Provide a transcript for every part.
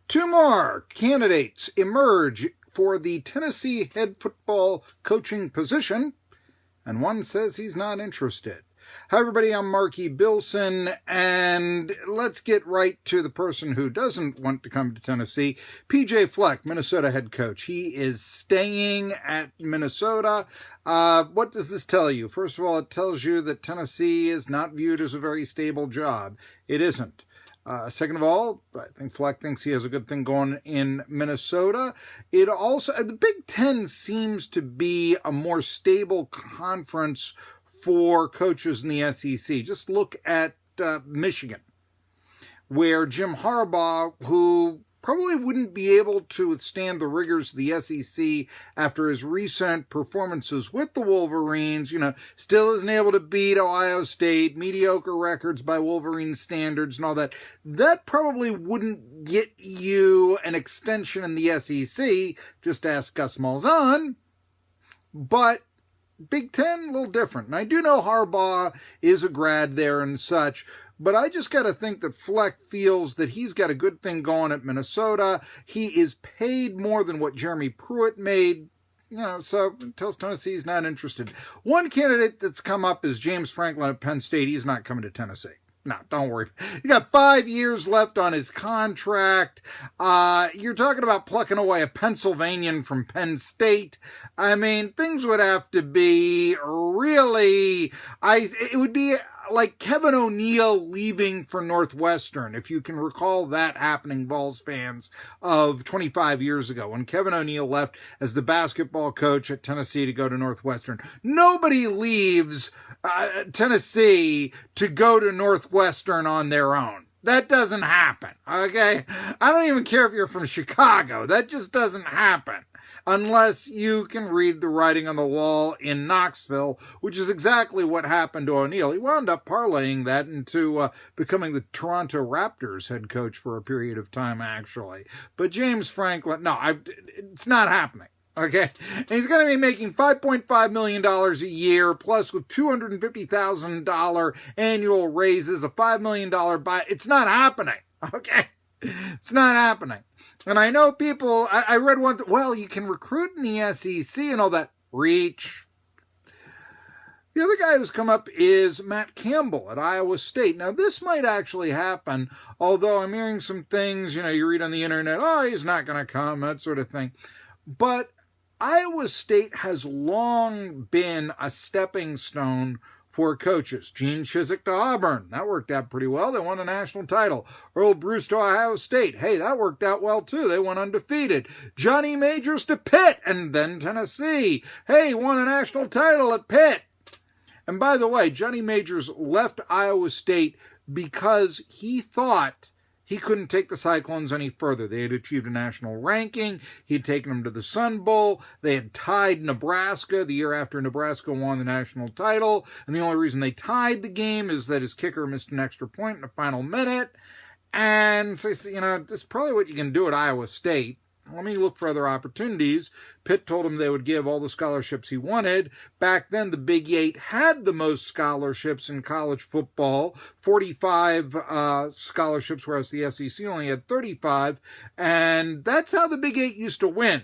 Two more candidates emerge for the Tennessee head football coaching position, and one says he's not interested. Hi, everybody. I'm Marky Billson, and let's get right to the person who doesn't want to come to Tennessee. PJ Fleck, Minnesota head coach. He is staying at Minnesota. What does this tell you? First of all, it tells you that Tennessee is not viewed as a very stable job. It isn't. Second of all, I think Fleck thinks he has a good thing going in Minnesota. It also, the Big Ten seems to be a more stable conference for coaches in the SEC. Just look at Michigan, where Jim Harbaugh, who probably wouldn't be able to withstand the rigors of the SEC after his recent performances with the Wolverines, still isn't able to beat Ohio State, mediocre records by Wolverine standards and all that. That probably wouldn't get you an extension in the SEC. Just ask Gus Malzahn. But Big Ten, a little different. And I do know Harbaugh is a grad there and such, but I just got to think that Fleck feels that he's got a good thing going at Minnesota. He is paid more than what Jeremy Pruitt made, so it tells Tennessee he's not interested. One candidate that's come up is James Franklin at Penn State. He's not coming to Tennessee. No, don't worry. He got 5 years left on his contract. You're talking about plucking away a Pennsylvanian from Penn State. I mean, things would have to be really, it would be like Kevin O'Neill leaving for Northwestern, if you can recall that happening, Vols fans, of 25 years ago, when Kevin O'Neill left as the basketball coach at Tennessee to go to Northwestern. Nobody leaves Tennessee to go to Northwestern on their own. That doesn't happen, okay? I don't even care if you're from Chicago. That just doesn't happen. Unless you can read the writing on the wall in Knoxville, which is exactly what happened to O'Neill. He wound up parlaying that into becoming the Toronto Raptors head coach for a period of time, actually. But James Franklin, it's not happening. Okay, and he's going to be making $5.5 million a year, plus with $250,000 annual raises, a $5 million buy. It's not happening. Okay, it's not happening. And I know people, I read one, you can recruit in the SEC and all that. Reach. The other guy who's come up is Matt Campbell at Iowa State. Now, this might actually happen, although I'm hearing some things, you read on the internet, he's not going to come, that sort of thing. But Iowa State has long been a stepping stone for coaches. Gene Chizik to Auburn. That worked out pretty well. They won a national title. Earl Bruce to Ohio State. Hey, that worked out well, too. They went undefeated. Johnny Majors to Pitt and then Tennessee. Hey, won a national title at Pitt. And by the way, Johnny Majors left Iowa State because he thought he couldn't take the Cyclones any further. They had achieved a national ranking. He had taken them to the Sun Bowl. They had tied Nebraska the year after Nebraska won the national title. And the only reason they tied the game is that his kicker missed an extra point in the final minute. And so, this is probably what you can do at Iowa State. Let me look for other opportunities. Pitt told him they would give all the scholarships he wanted. Back then, the Big Eight had the most scholarships in college football, 45 scholarships, whereas the SEC only had 35. And that's how the Big Eight used to win.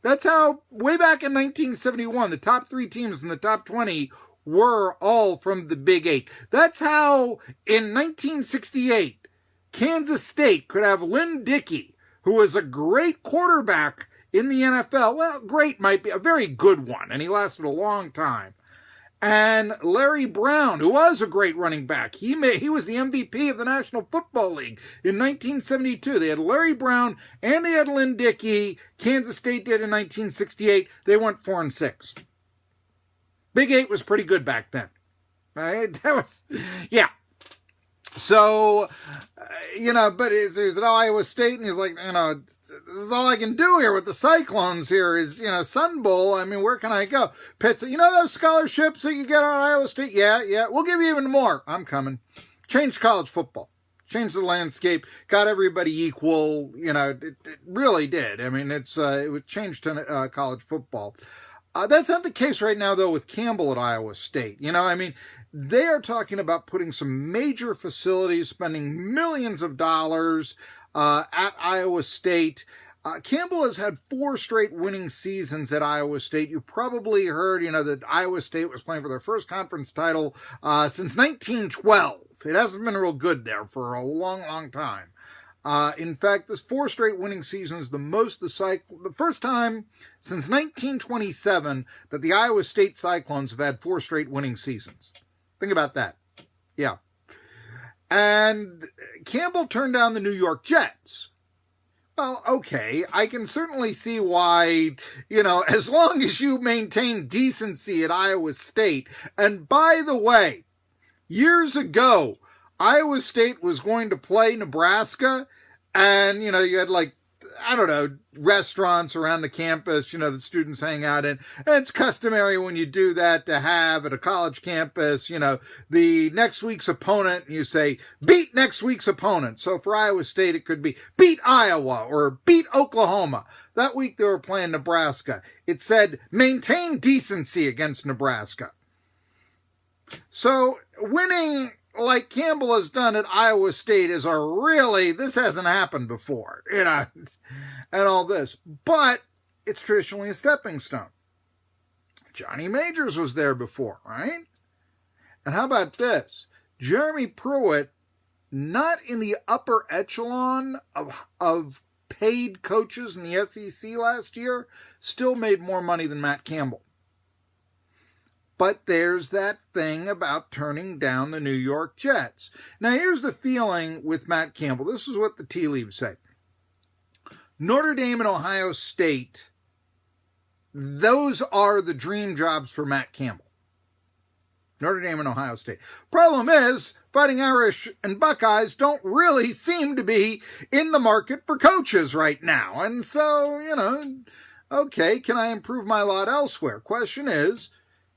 That's how, way back in 1971, the top 3 teams in the top 20 were all from the Big Eight. That's how, in 1968, Kansas State could have Lynn Dickey, who was a great quarterback in the NFL. Well, great might be a very good one, and he lasted a long time. And Larry Brown, who was a great running back, he was the MVP of the National Football League in 1972. They had Larry Brown and they had Lynn Dickey. Kansas State did in 1968. They went 4-6. Big Eight was pretty good back then. Yeah. So, but he's at Iowa State, and he's like, this is all I can do here with the Cyclones here is, Sun Bowl. I mean, where can I go? Pitt said, those scholarships that you get on Iowa State? Yeah, we'll give you even more. I'm coming. Changed college football. Changed the landscape. Got everybody equal. It really did. I mean, it changed college football. That's not the case right now, though, with Campbell at Iowa State. They are talking about putting some major facilities, spending millions of dollars, at Iowa State. Campbell has had 4 straight winning seasons at Iowa State. You probably heard, that Iowa State was playing for their first conference title since 1912. It hasn't been real good there for a long, long time. In fact, this 4 straight winning season is the first time since 1927 that the Iowa State Cyclones have had 4 straight winning seasons. Think about that. Yeah. And Campbell turned down the New York Jets. Well, okay, I can certainly see why, as long as you maintain decency at Iowa State. And by the way, years ago, Iowa State was going to play Nebraska, and, you had restaurants around the campus, the students hang out in. And it's customary when you do that to have at a college campus, the next week's opponent, and you say, beat next week's opponent. So for Iowa State, it could be beat Iowa or beat Oklahoma. That week they were playing Nebraska. It said, maintain decency against Nebraska. So winning like Campbell has done at Iowa State is this hasn't happened before, and all this. But it's traditionally a stepping stone. Johnny Majors was there before, right? And how about this? Jeremy Pruitt, not in the upper echelon of paid coaches in the SEC last year, still made more money than Matt Campbell. But there's that thing about turning down the New York Jets. Now, here's the feeling with Matt Campbell. This is what the tea leaves say. Notre Dame and Ohio State, those are the dream jobs for Matt Campbell. Notre Dame and Ohio State. Problem is, Fighting Irish and Buckeyes don't really seem to be in the market for coaches right now. And so, okay, can I improve my lot elsewhere? Question is,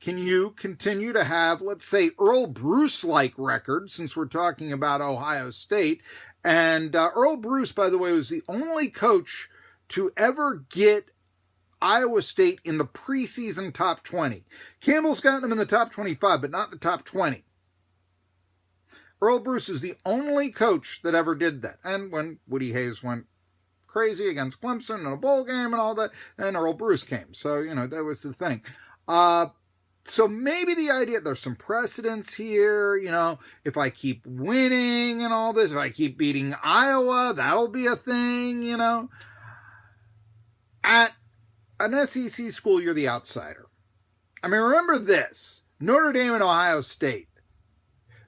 can you continue to have, let's say, Earl Bruce-like records, since we're talking about Ohio State? And Earl Bruce, by the way, was the only coach to ever get Iowa State in the preseason top 20. Campbell's gotten them in the top 25, but not the top 20. Earl Bruce is the only coach that ever did that. And when Woody Hayes went crazy against Clemson in a bowl game and all that, then Earl Bruce came. So, that was the thing. So maybe the idea, there's some precedence here, if I keep winning and all this, if I keep beating Iowa, that'll be a thing, At an SEC school, you're the outsider. I mean, remember this, Notre Dame and Ohio State.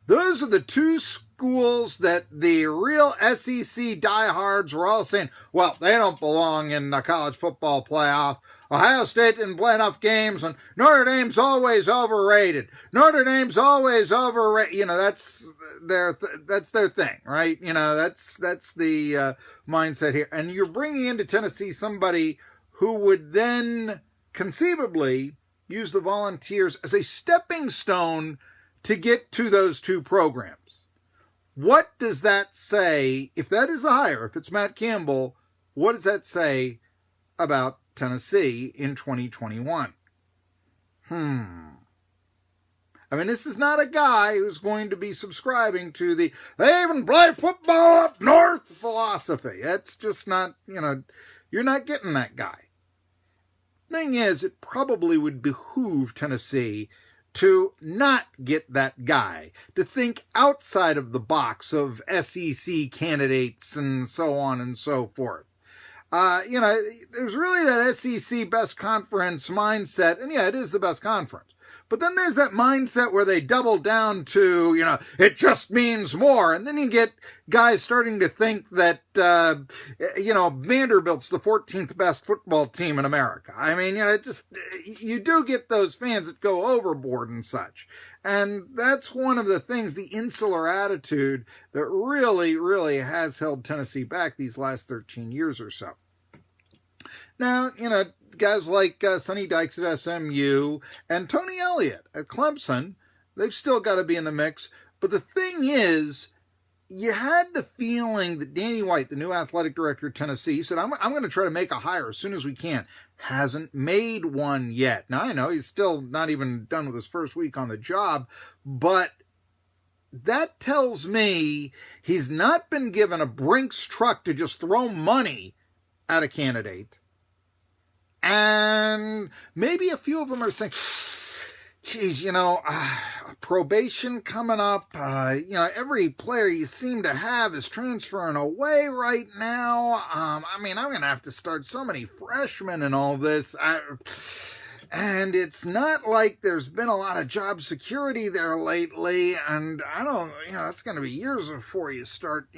Those are the 2 schools that the real SEC diehards were all saying, well, they don't belong in the college football playoff. Ohio State didn't play enough games, and Notre Dame's always overrated. Notre Dame's always overrated. That's their thing, right? That's the mindset here. And you're bringing into Tennessee somebody who would then conceivably use the Volunteers as a stepping stone to get to those 2 programs. What does that say, if that is the hire, if it's Matt Campbell, what does that say about Tennessee in 2021? I mean, this is not a guy who's going to be subscribing to the, they even play football up north philosophy. That's just not, you're not getting that guy. Thing is, it probably would behoove Tennessee to not get that guy, to think outside of the box of SEC candidates and so on and so forth. There's really that SEC best conference mindset, and yeah, it is the best conference. But then there's that mindset where they double down to, it just means more. And then you get guys starting to think that, Vanderbilt's the 14th best football team in America. I mean, you do get those fans that go overboard and such. And that's one of the things, the insular attitude that really, really has held Tennessee back these last 13 years or so. Now, guys like Sonny Dykes at SMU and Tony Elliott at Clemson, they've still got to be in the mix. But the thing is, you had the feeling that Danny White, the new athletic director of Tennessee, he said, I'm going to try to make a hire as soon as we can. Hasn't made one yet. Now, I know he's still not even done with his first week on the job, but that tells me he's not been given a Brinks truck to just throw money at a candidate. And maybe a few of them are saying, geez, probation coming up. Every player you seem to have is transferring away right now. I'm going to have to start so many freshmen and all this. And it's not like there's been a lot of job security there lately. And I don't, it's going to be years before you start,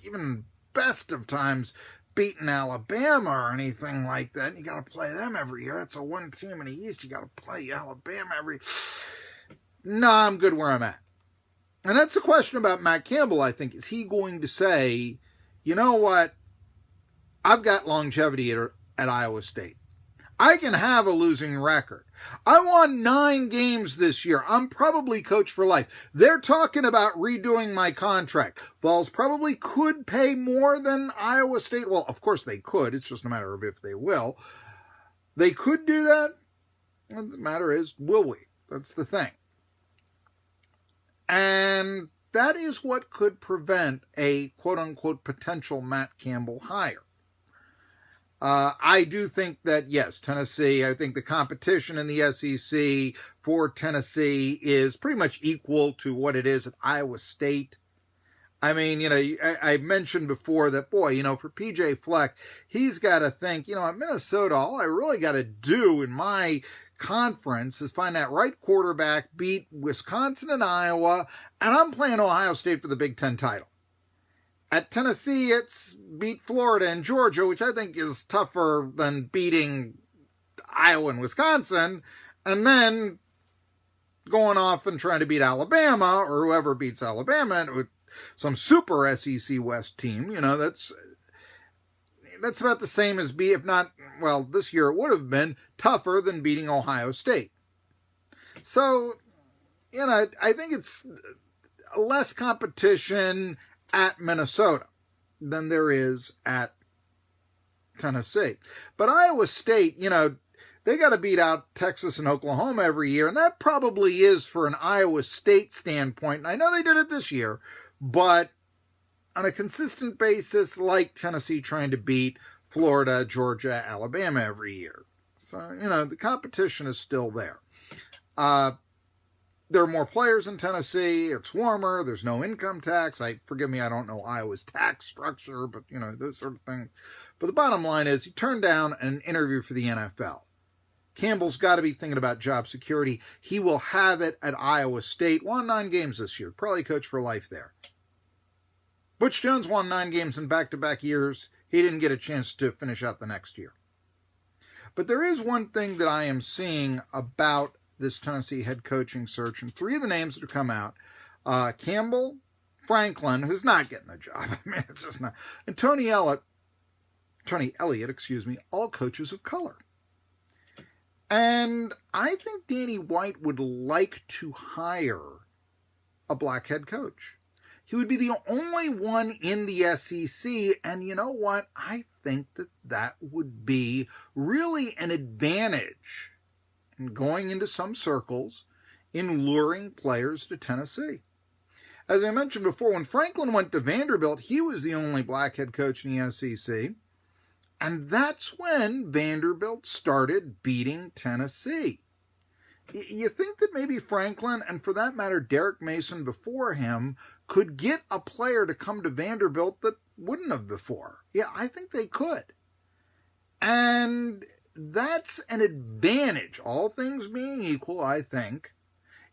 even best of times, beating Alabama or anything like that. And you got to play them every year. That's a one team in the East. You got to play Alabama every... No, I'm good where I'm at. And that's the question about Matt Campbell, I think. Is he going to say, you know what? I've got longevity at Iowa State. I can have a losing record. I won 9 games this year. I'm probably coach for life. They're talking about redoing my contract. Vols probably could pay more than Iowa State. Well, of course they could. It's just a matter of if they will. They could do that. And the matter is, will we? That's the thing. And that is what could prevent a quote-unquote potential Matt Campbell hire. I do think that, yes, Tennessee, I think the competition in the SEC for Tennessee is pretty much equal to what it is at Iowa State. I mean, I mentioned before that, boy, for PJ Fleck, he's got to think, at Minnesota, all I really got to do in my conference is find that right quarterback, beat Wisconsin and Iowa, and I'm playing Ohio State for the Big Ten title. At Tennessee, it's beat Florida and Georgia, which I think is tougher than beating Iowa and Wisconsin, and then going off and trying to beat Alabama, or whoever beats Alabama, with some super SEC West team. That's about the same as if not, well, this year it would have been tougher than beating Ohio State. So, I think it's less competition at Minnesota than there is at Tennessee. But Iowa State, they got to beat out Texas and Oklahoma every year, and that probably is for an Iowa State standpoint. And I know they did it this year, but on a consistent basis, like Tennessee trying to beat Florida, Georgia, Alabama every year. So, the competition is still there. There are more players in Tennessee. It's warmer. There's no income tax. Forgive me, I don't know Iowa's tax structure, but, those sort of things. But the bottom line is he turned down an interview for the NFL. Campbell's got to be thinking about job security. He will have it at Iowa State. Won 9 games this year. Probably coach for life there. Butch Jones won 9 games in back-to-back years. He didn't get a chance to finish out the next year. But there is one thing that I am seeing about this Tennessee head coaching search, and 3 of the names that have come out, Campbell, Franklin, who's not getting a job. It's just not. And Tony Elliott, all coaches of color. And I think Danny White would like to hire a black head coach. He would be the only one in the SEC, and you know what? I think that would be really an advantage in going into some circles in luring players to Tennessee. As I mentioned before, when Franklin went to Vanderbilt, he was the only black head coach in the SEC, and that's when Vanderbilt started beating Tennessee. You think that maybe Franklin, and for that matter, Derek Mason before him, could get a player to come to Vanderbilt that wouldn't have before? Yeah, I think they could. And that's an advantage, all things being equal, I think,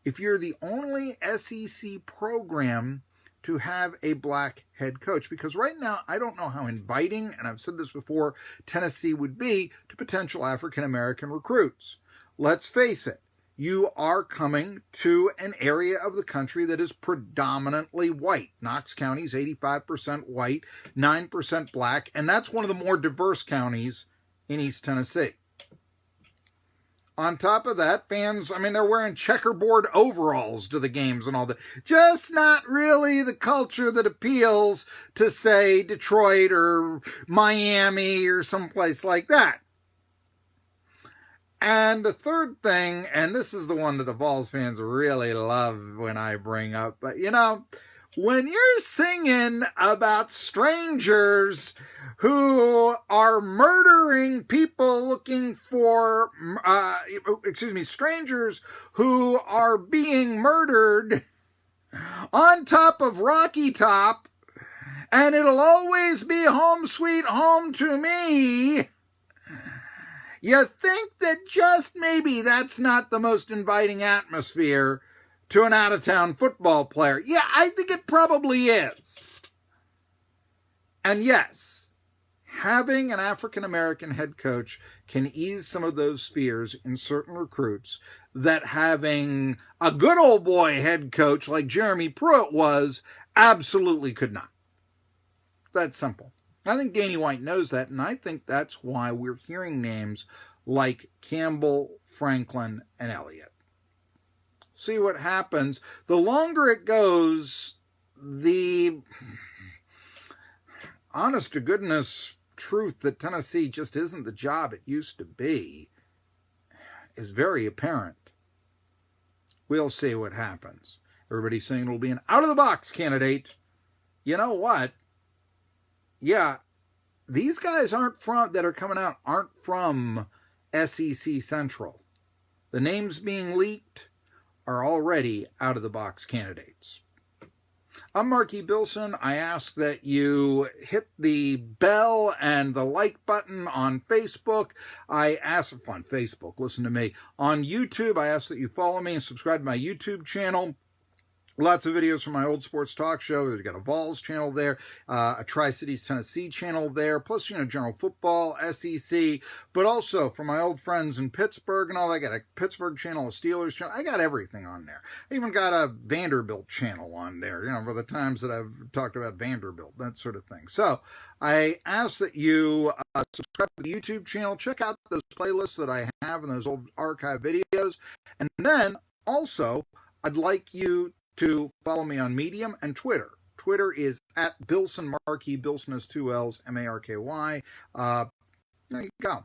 if you're the only SEC program to have a black head coach. Because right now, I don't know how inviting, and I've said this before, Tennessee would be to potential African-American recruits. Let's face it. You are coming to an area of the country that is predominantly white. Knox County is 85% white, 9% black, and that's one of the more diverse counties in East Tennessee. On top of that, fans, they're wearing checkerboard overalls to the games and all that. Just not really the culture that appeals to, say, Detroit or Miami or someplace like that. And the third thing, and this is the one that the Vols fans really love when I bring up, but you know, when you're singing about strangers who are murdering people looking for, strangers who are being murdered on top of Rocky Top, and it'll always be home sweet home to me, you think that just maybe that's not the most inviting atmosphere to an out-of-town football player. Yeah, I think it probably is. And yes, having an African-American head coach can ease some of those fears in certain recruits that having a good old boy head coach like Jeremy Pruitt was absolutely could not. That's simple. I think Danny White knows that, and I think that's why we're hearing names like Campbell, Franklin, and Elliott. See what happens. The longer it goes, the honest-to-goodness truth that Tennessee just isn't the job it used to be is very apparent. We'll see what happens. Everybody's saying it'll be an out-of-the-box candidate. You know what? Yeah, these guys that are coming out aren't from SEC Central. The names being leaked are already out-of-the-box candidates. I'm Marky Billson. I ask that you hit the bell and the like button on Facebook. Listen to me. On YouTube, I ask that you follow me and subscribe to my YouTube channel. Lots of videos from my old sports talk show. We've got a Vols channel there, a Tri-Cities Tennessee channel there, plus, general football, SEC, but also from my old friends in Pittsburgh and all that. I got a Pittsburgh channel, a Steelers channel. I got everything on there. I even got a Vanderbilt channel on there, for the times that I've talked about Vanderbilt, that sort of thing. So I ask that you subscribe to the YouTube channel, check out those playlists that I have and those old archive videos, and then also I'd like you to follow me on Medium and Twitter. Twitter is at Billson Marky. Billson has 2 L's, Marky. There you go.